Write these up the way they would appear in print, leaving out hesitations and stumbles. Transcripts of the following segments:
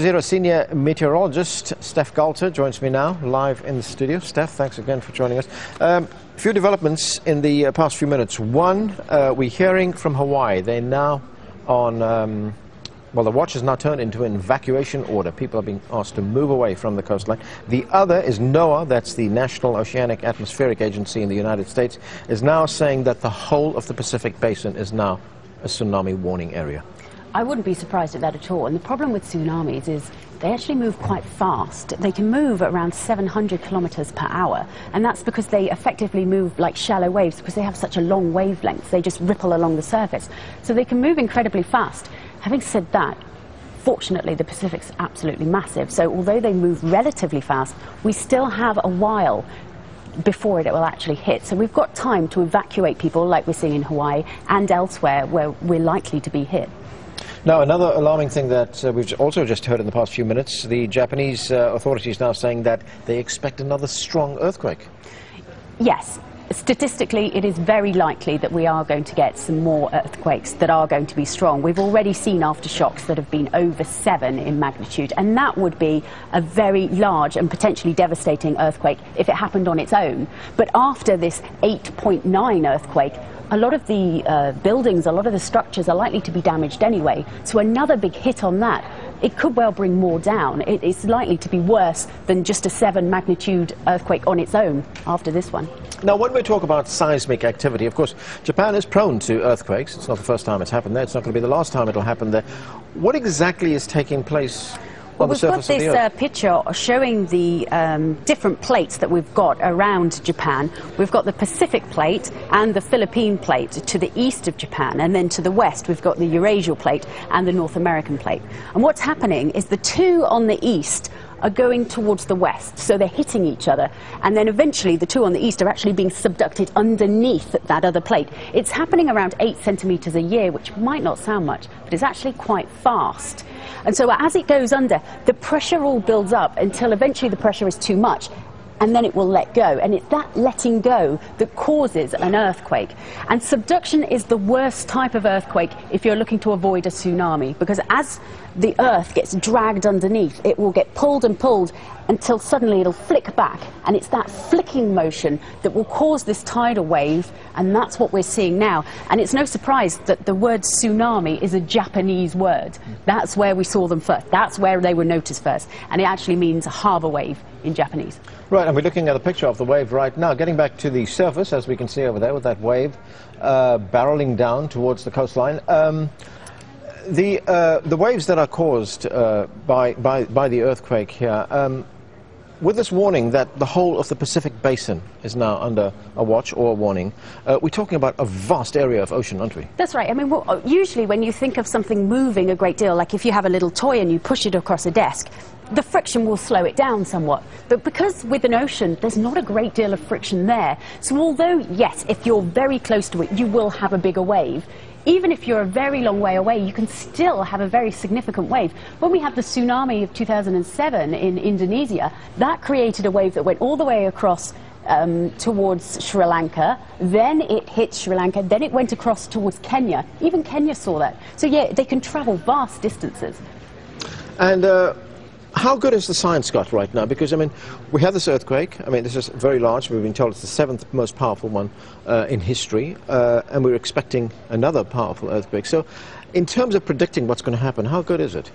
Jazeera senior meteorologist Steph Galter joins me now, live in the studio. Steph, thanks again for joining us. A few developments in the past few minutes. One, we're hearing from Hawaii. They're now on, well, the watch has now turned into an evacuation order. People are being asked to move away from the coastline. The other is NOAA, that's the National Oceanic Atmospheric Agency in the United States, is now saying that the whole of the Pacific Basin is now a tsunami warning area. I wouldn't be surprised at that at all. And the problem with tsunamis is they actually move quite fast. They can move at around 700 kilometers per hour. And that's because they effectively move like shallow waves because they have such a long wavelength. They just ripple along the surface. So they can move incredibly fast. Having said that, fortunately, the Pacific's absolutely massive. So although they move relatively fast, we still have a while before it will actually hit. So we've got time to evacuate people like we're seeing in Hawaii and elsewhere where we're likely to be hit. Now, another alarming thing that we've also just heard in the past few minutes, the Japanese authorities now saying that they expect another strong earthquake. Yes. Statistically, it is very likely that we are going to get some more earthquakes that are going to be strong. We've already seen aftershocks that have been over 7 in magnitude, and that would be a very large and potentially devastating earthquake if it happened on its own. But after this 8.9 earthquake, a lot of the buildings, a lot of the structures are likely to be damaged anyway. So another big hit on that, it could well bring more down. It's likely to be worse than just a 7 magnitude earthquake on its own after this one. Now, when we talk about seismic activity, of course, Japan is prone to earthquakes. It's not the first time it's happened there. It's not going to be the last time it'll happen there. What exactly is taking place on the surface of the Earth? We've got this picture showing the different plates that we've got around Japan. We've got the Pacific plate and the Philippine plate to the east of Japan, and then to the west we've got the Eurasian plate and the North American plate. And what's happening is the two on the east are going towards the west, so they're hitting each other, and then eventually the two on the east are actually being subducted underneath that other plate. It's happening around 8 centimeters a year, which might not sound much, but it's actually quite fast. And so as it goes under, the pressure all builds up until eventually the pressure is too much, and then it will let go. And it's that letting go that causes an earthquake. And subduction is the worst type of earthquake if you're looking to avoid a tsunami, because as the earth gets dragged underneath, it will get pulled and pulled until suddenly it'll flick back. And it's that flicking motion that will cause this tidal wave, and that's what we're seeing now. And it's no surprise that the word tsunami is a Japanese word. That's where we saw them first. That's where they were noticed first. And it actually means a harbour wave in Japanese. Right, and we're looking at a picture of the wave right now. Getting back to the surface, as we can see over there with that wave barreling down towards the coastline. The waves that are caused by the earthquake here, with this warning that the whole of the Pacific Basin is now under a watch or a warning, we're talking about a vast area of ocean, aren't we? That's right. I mean, usually when you think of something moving a great deal, like if you have a little toy and you push it across a desk, the friction will slow it down somewhat. But because with an ocean, there's not a great deal of friction there. So although, yes, if you're very close to it, you will have a bigger wave, even if you're a very long way away, you can still have a very significant wave. When we had the tsunami of 2007 in Indonesia, that created a wave that went all the way across towards Sri Lanka, then it hit Sri Lanka, then it went across towards Kenya. Even Kenya saw that. So yeah, they can travel vast distances. And how good is the science got right now? Because, I mean, we have this earthquake. I mean, this is very large. We've been told it's the 7th most powerful one in history, and we're expecting another powerful earthquake. So, in terms of predicting what's going to happen, how good is it?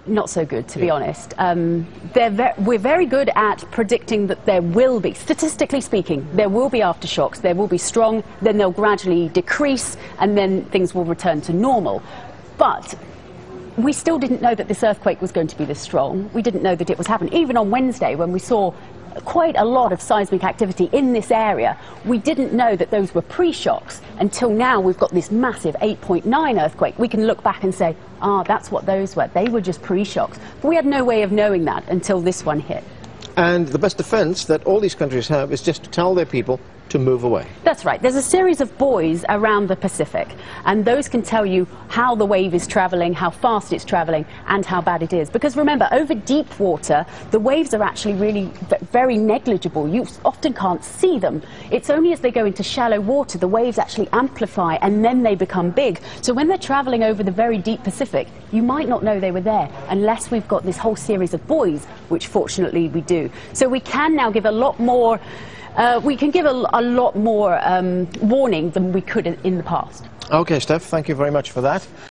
Not so good, to be honest. We're very good at predicting that there will be, statistically speaking, there will be aftershocks, there will be strong, then they'll gradually decrease, and then things will return to normal. But we still didn't know that this earthquake was going to be this strong. We didn't know that it was happening. Even on Wednesday, when we saw quite a lot of seismic activity in this area, we didn't know that those were pre-shocks until now we've got this massive 8.9 earthquake. We can look back and say, that's what those were. They were just pre-shocks. But we had no way of knowing that until this one hit. And the best defense that all these countries have is just to tell their people, to move away. That's right. There's a series of buoys around the Pacific, and those can tell you how the wave is travelling, how fast it's travelling, and how bad it is. Because remember, over deep water, the waves are actually really very negligible. You often can't see them. It's only as they go into shallow water, the waves actually amplify, and then they become big. So when they're travelling over the very deep Pacific, you might not know they were there, unless we've got this whole series of buoys, which fortunately we do. So we can now give a lot more warning than we could in the past. Okay, Steph, thank you very much for that.